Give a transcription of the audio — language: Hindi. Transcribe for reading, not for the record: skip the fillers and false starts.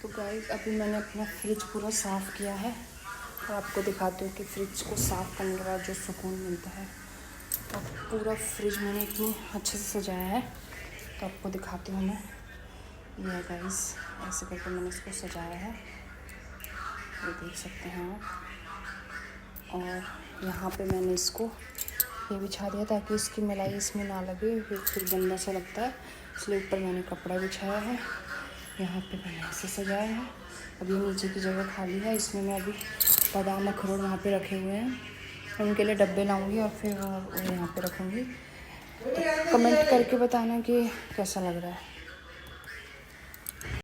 तो गाइस अभी मैंने अपना फ्रिज पूरा साफ़ किया है और आपको दिखाती हूँ कि फ्रिज को साफ़ करने के बाद जो सुकून मिलता है। और पूरा फ्रिज मैंने इतनी अच्छे से सजाया है तो आपको दिखाती हूँ मैं। ये गाइस ऐसे करके मैंने इसको सजाया है, ये देख सकते हैं आप। और यहाँ पे मैंने इसको ये बिछा दिया ताकि इसकी मलाई इसमें ना लगे, फिर गंदा सा लगता है, इसलिए ऊपर मैंने कपड़ा बिछाया है। यहाँ पे मैंने ऐसे सजाया है। अभी नीचे की जगह खाली है, इसमें मैं अभी बादाम अखरोट वहाँ पे रखे हुए हैं, उनके लिए डब्बे लाऊंगी और फिर वो यहाँ पे रखूँगी। तो कमेंट करके बताना कि कैसा लग रहा है।